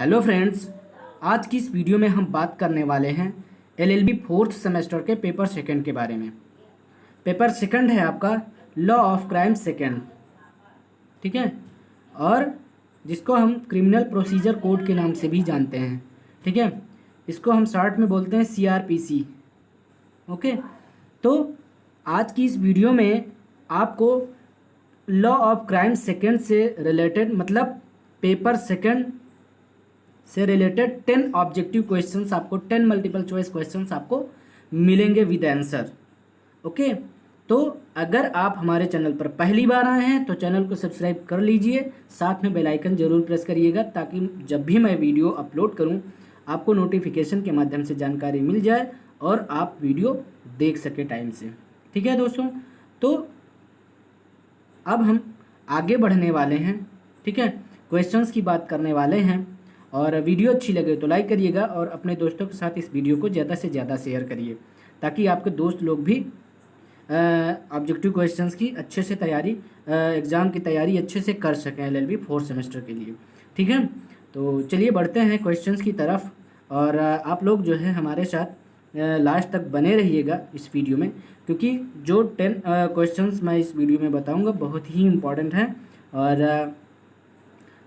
Hello friends, आज की इस वीडियो में हम बात करने वाले हैं एलएलबी फोर्थ सेमेस्टर के पेपर सेकंड के बारे में। पेपर सेकंड है आपका लॉ ऑफ क्राइम सेकंड, ठीक है, और जिसको हम क्रिमिनल प्रोसीजर कोड के नाम से भी जानते हैं, ठीक है। इसको हम शॉर्ट में बोलते हैं सीआरपीसी। ओके, तो आज की इस वीडियो में आपको लॉ ऑफ क्राइम सेकंड से रिलेटेड मतलब पेपर सेकंड से रिलेटेड 10 ऑब्जेक्टिव क्वेश्चंस आपको 10 मल्टीपल चॉइस क्वेश्चंस आपको मिलेंगे विद आंसर। ओके, तो अगर आप हमारे चैनल पर पहली बार आए हैं तो चैनल को सब्सक्राइब कर लीजिए, साथ में बेल आइकन जरूर प्रेस करिएगा ताकि जब भी मैं वीडियो अपलोड करूं आपको नोटिफिकेशन के माध्यम से जानकारी मिल जाए और आप वीडियो देख सके टाइम से। ठीक है दोस्तों, तो अब हम आगे बढ़ने वाले हैं, ठीक है, क्वेश्चंस की बात करने वाले हैं। और वीडियो अच्छी लगे तो लाइक करिएगा और अपने दोस्तों के साथ इस वीडियो को ज़्यादा से ज़्यादा शेयर करिए ताकि आपके दोस्त लोग भी ऑब्जेक्टिव क्वेश्चंस की अच्छे से तैयारी, एग्ज़ाम की तैयारी अच्छे से कर सकें एलएलबी फोर्थ सेमेस्टर के लिए। ठीक है, तो चलिए बढ़ते हैं क्वेश्चंस की तरफ और आप लोग जो है हमारे साथ लास्ट तक बने रहिएगा इस वीडियो में, क्योंकि जो 10 क्वेश्चंस मैं इस वीडियो में बताऊंगा बहुत ही इम्पॉर्टेंट हैं। और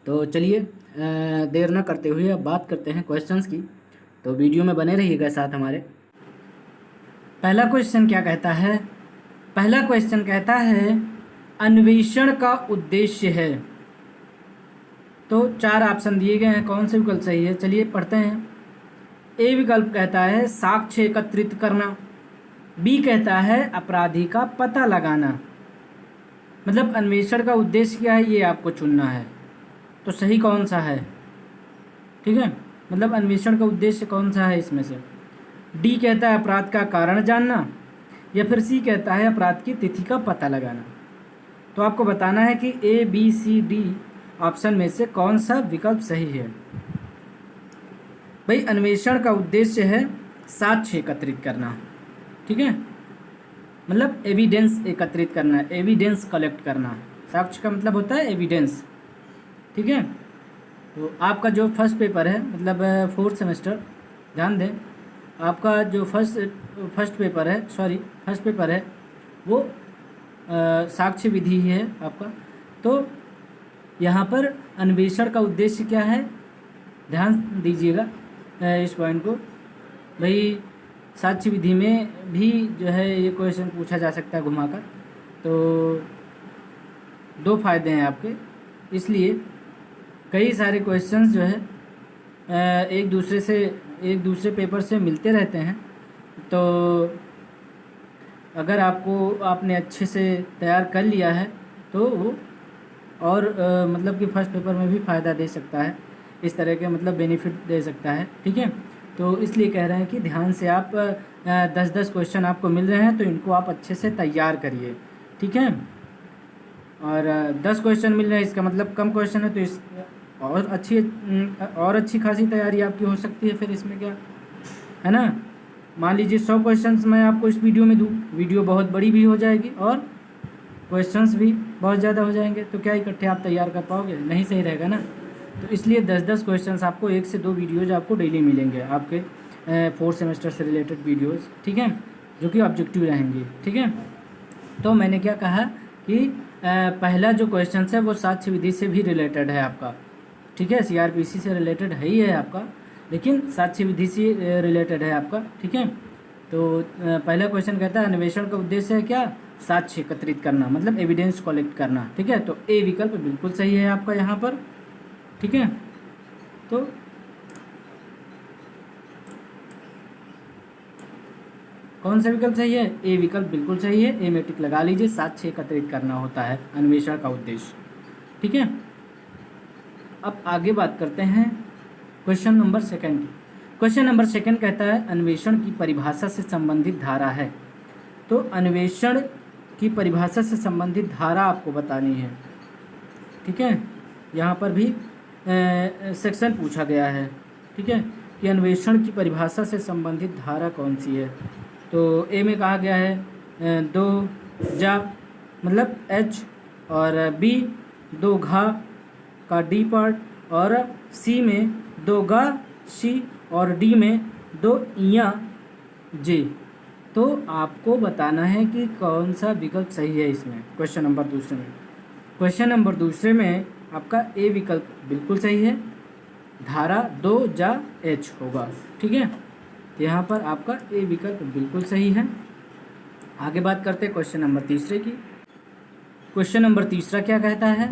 तो चलिए देर ना करते हुए अब बात करते हैं क्वेश्चंस की, तो वीडियो में बने रहिएगा साथ हमारे। पहला क्वेश्चन क्या कहता है? पहला क्वेश्चन कहता है अन्वेषण का उद्देश्य है। तो 4 ऑप्शन दिए गए हैं, कौन से विकल्प सही है? चलिए पढ़ते हैं। ए विकल्प कहता है साक्ष्य एकत्रित करना, बी कहता है अपराधी का पता लगाना। मतलब अन्वेषण का उद्देश्य क्या है ये आपको चुनना है, तो सही कौन सा है? ठीक है, मतलब अन्वेषण का उद्देश्य कौन सा है इसमें से? डी कहता है अपराध का कारण जानना, या फिर सी कहता है अपराध की तिथि का पता लगाना। तो आपको बताना है कि A B C D option में से कौन सा विकल्प सही है। भाई अन्वेषण का उद्देश्य है साक्ष्य एकत्रित करना, ठीक है, मतलब एविडेंस एकत्रित करना, एविडेंस कलेक्ट करना। साक्ष्य का मतलब होता है एविडेंस, ठीक है। तो आपका जो फर्स्ट पेपर है मतलब फोर्थ सेमेस्टर, ध्यान दें, आपका जो फर्स्ट पेपर है वो साक्ष्य विधि है आपका। तो यहाँ पर अन्वेषण का उद्देश्य क्या है, ध्यान दीजिएगा इस पॉइंट को। भाई साक्ष्य विधि में भी जो है ये क्वेश्चन पूछा जा सकता है घुमाकर, तो 2 फायदे हैं आपके, इसलिए कई सारे क्वेश्चंस जो है एक दूसरे पेपर से मिलते रहते हैं। तो अगर आपने अच्छे से तैयार कर लिया है तो वो और मतलब कि फर्स्ट पेपर में भी फ़ायदा दे सकता है, इस तरह के मतलब बेनिफिट दे सकता है, ठीक है। तो इसलिए कह रहे हैं कि ध्यान से आप 10-10 क्वेश्चन आपको मिल रहे हैं तो इनको आप अच्छे से तैयार करिए, ठीक है। और 10 क्वेश्चन मिल रहे हैं इसका मतलब कम क्वेश्चन है, तो इस और अच्छी खासी तैयारी आपकी हो सकती है फिर इसमें क्या है ना। मान लीजिए 100 क्वेश्चंस मैं आपको इस वीडियो में दूँ, वीडियो बहुत बड़ी भी हो जाएगी और क्वेश्चंस भी बहुत ज़्यादा हो जाएंगे, तो क्या इकट्ठे आप तैयार कर पाओगे? नहीं, सही रहेगा ना। तो इसलिए 10-10 क्वेश्चंस आपको 1 से 2 वीडियोज़ आपको डेली मिलेंगे आपके फोर्थ सेमेस्टर से रिलेटेड वीडियोज़, ठीक है, जो कि ऑब्जेक्टिव रहेंगे, ठीक है। तो मैंने क्या कहा कि पहला जो क्वेश्चन है वो साक्ष्य विधि से भी रिलेटेड है आपका, ठीक है, सीआरपीसी से रिलेटेड है ही है आपका, लेकिन साक्ष्य विधि से रिलेटेड है आपका, ठीक है। तो पहला क्वेश्चन कहता है अन्वेषण का उद्देश्य है क्या? साक्ष्य एकत्रित करना, मतलब एविडेंस कलेक्ट करना, ठीक है। तो ए विकल्प बिल्कुल सही है आपका यहाँ पर, ठीक है। तो कौन सा विकल्प सही है? ए विकल्प बिल्कुल सही है, ए में टिक लगा लीजिए, साक्ष्य एकत्रित करना होता है अन्वेषण का उद्देश्य, ठीक है। अब आगे बात करते हैं क्वेश्चन नंबर 2 की। क्वेश्चन नंबर 2 कहता है अन्वेषण की परिभाषा से संबंधित धारा है। तो अन्वेषण की परिभाषा से संबंधित धारा आपको बतानी है, ठीक है। यहाँ पर भी सेक्शन पूछा गया है, ठीक है, कि अन्वेषण की परिभाषा से संबंधित धारा कौन सी है। तो ए में कहा गया है 2 जा मतलब एच, और बी 2 घा का डी पार्ट, और सी में 2 गा सी और डी में 2 इया जे। तो आपको बताना है कि कौन सा विकल्प सही है इसमें। क्वेश्चन नंबर दूसरे में आपका ए विकल्प बिल्कुल सही है, धारा 2 जा एच होगा। ठीक है, तो यहाँ पर आपका ए विकल्प बिल्कुल सही है। आगे बात करते हैं क्वेश्चन नंबर तीसरे की। क्वेश्चन नंबर तीसरा क्या कहता है?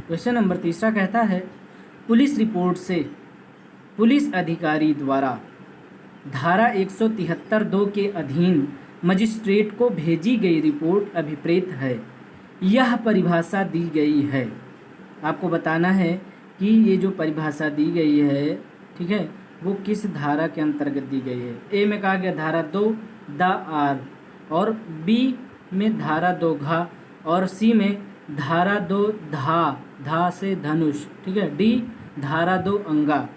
क्वेश्चन नंबर तीसरा कहता है, पुलिस रिपोर्ट से पुलिस अधिकारी द्वारा धारा 173(2) के अधीन मजिस्ट्रेट को भेजी गई रिपोर्ट अभिप्रेत है। यह परिभाषा दी गई है। आपको बताना है कि ये जो परिभाषा दी गई है, ठीक है, वो किस धारा के अंतर्गत दी गई है। ए में कहा गया धारा 2 द आर, और बी में धारा 2 घा, और सी में धारा 2 धा से धनुष। ठीक है, डी धारा 2 अंगा।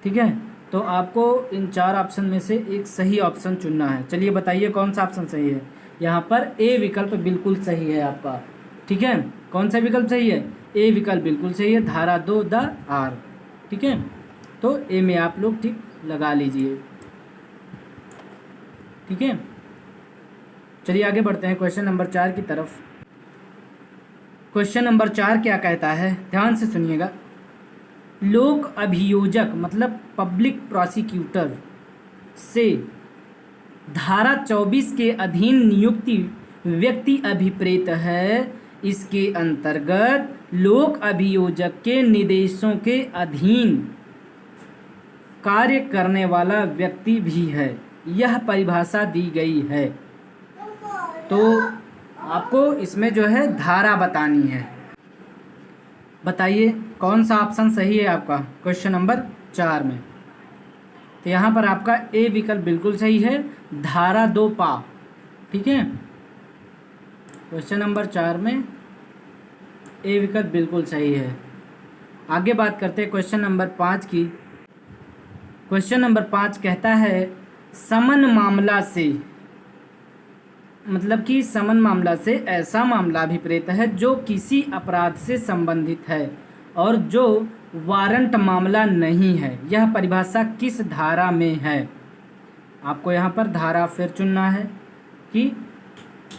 ठीक है, तो आपको इन 4 ऑप्शन में से एक सही ऑप्शन चुनना है। चलिए बताइए कौन सा ऑप्शन सही है। यहाँ पर ए विकल्प बिल्कुल सही है आपका। ठीक है, कौन सा विकल्प सही है? ए विकल्प बिल्कुल सही है, धारा 2 द आर। ठीक है, तो ए में आप लोग टिक लगा लीजिए। ठीक है, चलिए आगे बढ़ते हैं क्वेश्चन नंबर 4 की तरफ। क्वेश्चन नंबर 4 क्या कहता है, ध्यान से सुनिएगा। लोक अभियोजक मतलब पब्लिक प्रोसिक्यूटर से धारा 24 के अधीन नियुक्ति व्यक्ति अभिप्रेत है। इसके अंतर्गत लोक अभियोजक के निर्देशों के अधीन कार्य करने वाला व्यक्ति भी है। यह परिभाषा दी गई है। तो आपको इसमें जो है धारा बतानी है। बताइए कौन सा ऑप्शन सही है आपका क्वेश्चन नंबर 4 में। तो यहाँ पर आपका ए विकल्प बिल्कुल सही है, धारा 2 पा। ठीक है, क्वेश्चन नंबर 4 में ए विकल्प बिल्कुल सही है। आगे बात करते हैं क्वेश्चन नंबर 5 की। क्वेश्चन नंबर 5 कहता है, समन मामला से मतलब कि समन मामला से ऐसा मामला अभिप्रेत है जो किसी अपराध से संबंधित है और जो वारंट मामला नहीं है। यह परिभाषा किस धारा में है? आपको यहाँ पर धारा फिर चुनना है कि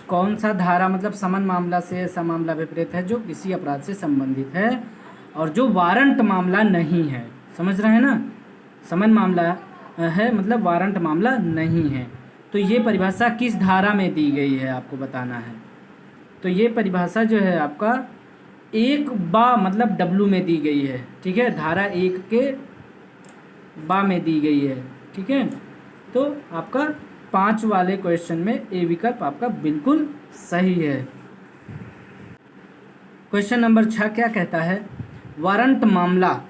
कौन सा धारा, मतलब समन मामला से ऐसा मामला अभिप्रेत है जो किसी अपराध से संबंधित है और जो वारंट मामला नहीं है। समझ रहे हैं ना? समन मामला है मतलब वारंट मामला नहीं है। तो ये परिभाषा किस धारा में दी गई है आपको बताना है। तो ये परिभाषा जो है आपका 1 बा मतलब डब्लू में दी गई है। ठीक है, धारा 1 के बा में दी गई है। ठीक है, तो आपका 5 वाले क्वेश्चन में ए विकल्प आपका बिल्कुल सही है। क्वेश्चन नंबर 6 क्या कहता है, वारंट मामला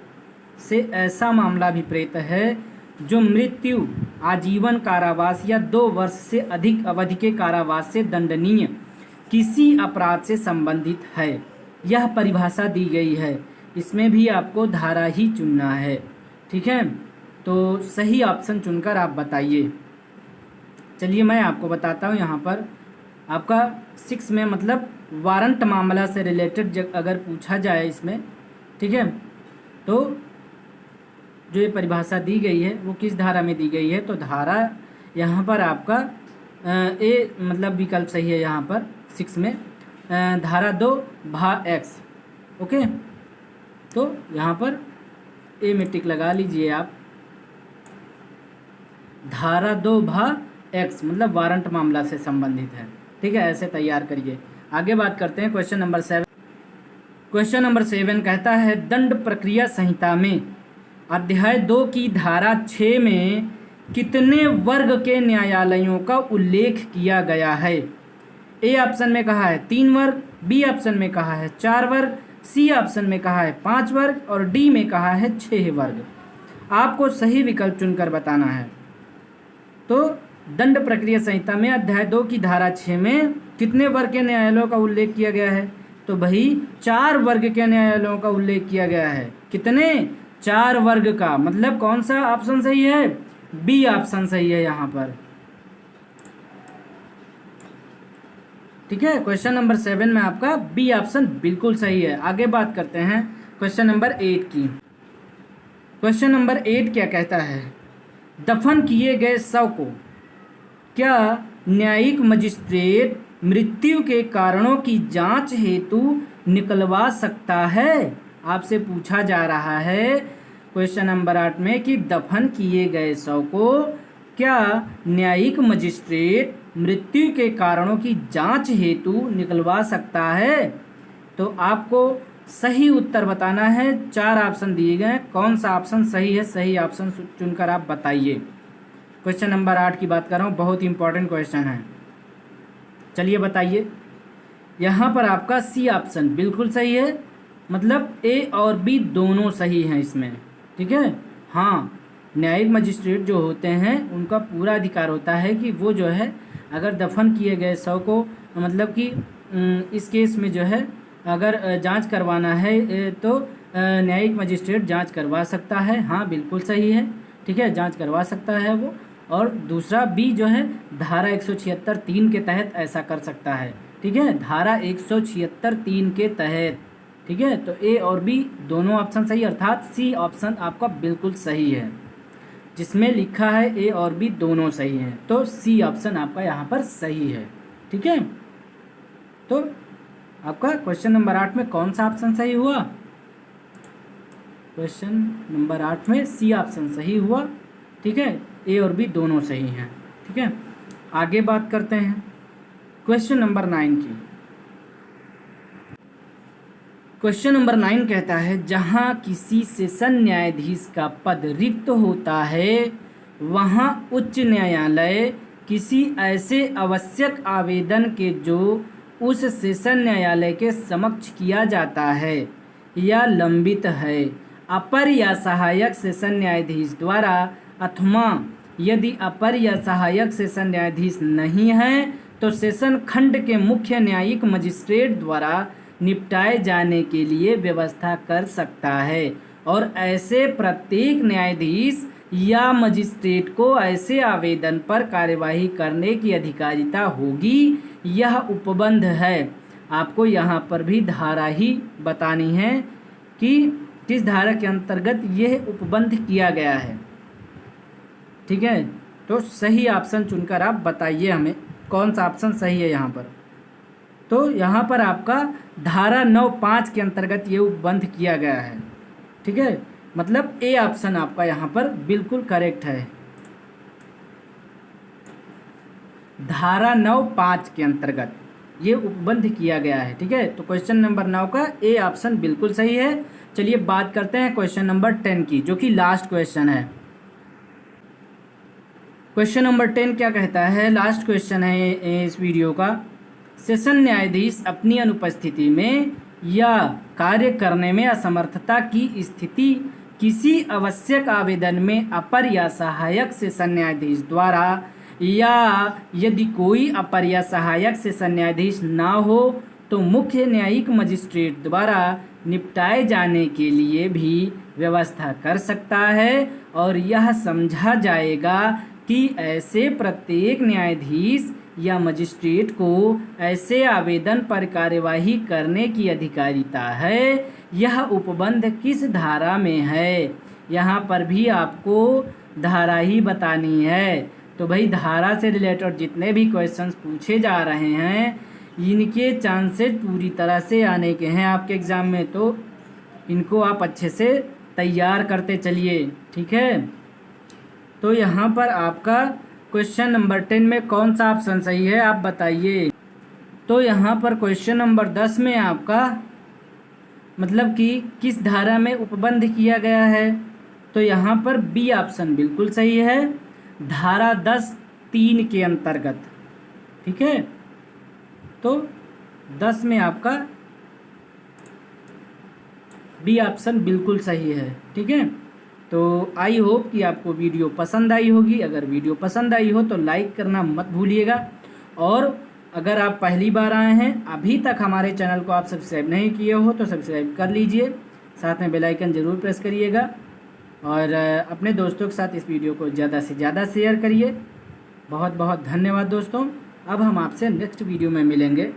से ऐसा मामला अभिप्रेत है जो मृत्यु, आजीवन कारावास या 2 वर्ष से अधिक अवधि के कारावास से दंडनीय किसी अपराध से संबंधित है। यह परिभाषा दी गई है। इसमें भी आपको धारा ही चुनना है। ठीक है, तो सही ऑप्शन चुनकर आप बताइए। चलिए मैं आपको बताता हूँ। यहाँ पर आपका 6 में मतलब वारंट मामला से रिलेटेड अगर पूछा जाए इसमें, ठीक है, तो जो ये परिभाषा दी गई है वो किस धारा में दी गई है। तो धारा यहाँ पर आपका ए मतलब विकल्प सही है। यहाँ पर 6 में धारा 2 भा एक्स। ओके, तो यहाँ पर ए में टिक लगा लीजिए आप। धारा 2 भा एक्स मतलब वारंट मामला से संबंधित है। ठीक है, ऐसे तैयार करिए। आगे बात करते हैं क्वेश्चन नंबर 7। क्वेश्चन नंबर 7 कहता है, दंड प्रक्रिया संहिता में अध्याय 2 की धारा 6 में कितने वर्ग के न्यायालयों का उल्लेख किया गया है? ए ऑप्शन में कहा है 3 वर्ग, बी ऑप्शन में कहा है 4 वर्ग, सी ऑप्शन में कहा है 5 वर्ग और डी में कहा है 6 वर्ग। आपको सही विकल्प चुनकर बताना है। तो दंड प्रक्रिया संहिता में अध्याय 2 की धारा 6 में कितने वर्ग के न्यायालयों का उल्लेख किया गया है? तो भाई 4 वर्ग के न्यायालयों का उल्लेख किया गया है। कितने? 4 वर्ग का। मतलब कौन सा ऑप्शन सही है? बी ऑप्शन सही है यहाँ पर। ठीक है, क्वेश्चन नंबर 7 में आपका बी ऑप्शन बिल्कुल सही है। आगे बात करते हैं क्वेश्चन नंबर 8 की। क्वेश्चन नंबर 8 क्या कहता है? दफन किए गए शव को क्या न्यायिक मजिस्ट्रेट मृत्यु के कारणों की जांच हेतु निकलवा सकता है? आपसे पूछा जा रहा है क्वेश्चन नंबर 8 में कि दफन किए गए शव को क्या न्यायिक मजिस्ट्रेट मृत्यु के कारणों की जांच हेतु निकलवा सकता है? तो आपको सही उत्तर बताना है। 4 ऑप्शन दिए गए हैं, कौन सा ऑप्शन सही है? सही ऑप्शन चुनकर आप बताइए। क्वेश्चन नंबर 8 की बात कर रहा हूँ, बहुत ही इंपॉर्टेंट क्वेश्चन है। चलिए बताइए। यहाँ पर आपका सी ऑप्शन बिल्कुल सही है, मतलब ए और बी दोनों सही हैं इसमें, ठीक है। हाँ, न्यायिक मजिस्ट्रेट जो होते हैं उनका पूरा अधिकार होता है कि वो जो है अगर दफन किए गए शव को, मतलब कि इस केस में जो है अगर जांच करवाना है तो न्यायिक मजिस्ट्रेट जांच करवा सकता है। हाँ बिल्कुल सही है, ठीक है, जांच करवा सकता है वो। और दूसरा बी जो है धारा 176(3) के तहत ऐसा कर सकता है, ठीक है, धारा 176(3) के तहत, ठीक है। तो ए और बी दोनों ऑप्शन सही, अर्थात सी ऑप्शन आपका बिल्कुल सही है। जिसमें लिखा है ए और बी दोनों सही हैं, तो सी ऑप्शन आपका यहाँ पर सही है, ठीक है। तो आपका क्वेश्चन नंबर 8 में कौन सा ऑप्शन सही हुआ? क्वेश्चन नंबर 8 में सी ऑप्शन सही हुआ, ठीक है, ए और बी दोनों सही हैं, ठीक है। आगे बात करते हैं क्वेश्चन नंबर 9 की। क्वेश्चन नंबर 9 कहता है जहां किसी सेशन न्यायाधीश का पद रिक्त होता है वहां उच्च न्यायालय किसी ऐसे आवश्यक आवेदन के जो उस सेशन न्यायालय के समक्ष किया जाता है या लंबित है अपर या सहायक सेशन न्यायाधीश द्वारा, अथवा यदि अपर या सहायक सेशन न्यायाधीश नहीं है तो सेशन खंड के मुख्य न्यायिक मजिस्ट्रेट द्वारा निपटाए जाने के लिए व्यवस्था कर सकता है। और ऐसे प्रत्येक न्यायाधीश या मजिस्ट्रेट को ऐसे आवेदन पर कार्यवाही करने की अधिकारिता होगी। यह उपबंध है। आपको यहाँ पर भी धारा ही बतानी है कि किस धारा के अंतर्गत यह उपबंध किया गया है, ठीक है। तो सही ऑप्शन चुनकर आप बताइए हमें कौन सा ऑप्शन सही है यहाँ पर। तो यहाँ पर आपका धारा 9(5) के अंतर्गत ये उपबंध किया गया है, ठीक है, मतलब ए ऑप्शन आपका यहाँ पर बिल्कुल करेक्ट है। धारा 9(5) के अंतर्गत ये उपबंध किया गया है, ठीक है। तो क्वेश्चन नंबर 9 का ए ऑप्शन बिल्कुल सही है। चलिए बात करते हैं क्वेश्चन नंबर 10 की, जो कि लास्ट क्वेश्चन है। क्वेश्चन नंबर 10 क्या कहता है? लास्ट क्वेश्चन है इस वीडियो का। सेशन न्यायाधीश अपनी अनुपस्थिति में या कार्य करने में असमर्थता की स्थिति किसी आवश्यक आवेदन में अपर या सहायक सेशन न्यायाधीश द्वारा, या यदि कोई अपर या सहायक सेशन न्यायाधीश ना हो तो मुख्य न्यायिक मजिस्ट्रेट द्वारा निपटाए जाने के लिए भी व्यवस्था कर सकता है। और यह समझा जाएगा कि ऐसे प्रत्येक न्यायाधीश या मजिस्ट्रेट को ऐसे आवेदन पर कार्यवाही करने की अधिकारिता है। यह उपबंध किस धारा में है? यहाँ पर भी आपको धारा ही बतानी है। तो भाई धारा से रिलेटेड जितने भी क्वेश्चंस पूछे जा रहे हैं इनके चांसेस पूरी तरह से आने के हैं आपके एग्ज़ाम में, तो इनको आप अच्छे से तैयार करते चलिए, ठीक है। तो यहाँ पर आपका क्वेश्चन नंबर 10 में कौन सा ऑप्शन सही है आप बताइए। तो यहाँ पर क्वेश्चन नंबर 10 में आपका मतलब कि किस धारा में उपबंध किया गया है? तो यहाँ पर बी ऑप्शन बिल्कुल सही है, धारा 10(3) के अंतर्गत, ठीक है। तो 10 में आपका बी ऑप्शन बिल्कुल सही है, ठीक है। तो आई होप कि आपको वीडियो पसंद आई होगी। अगर वीडियो पसंद आई हो तो लाइक करना मत भूलिएगा। और अगर आप पहली बार आए हैं, अभी तक हमारे चैनल को आप सब्सक्राइब नहीं किए हो तो सब्सक्राइब कर लीजिए, साथ में बेल आइकन ज़रूर प्रेस करिएगा और अपने दोस्तों के साथ इस वीडियो को ज़्यादा से ज़्यादा शेयर करिए। बहुत बहुत धन्यवाद दोस्तों। अब हम आपसे नेक्स्ट वीडियो में मिलेंगे।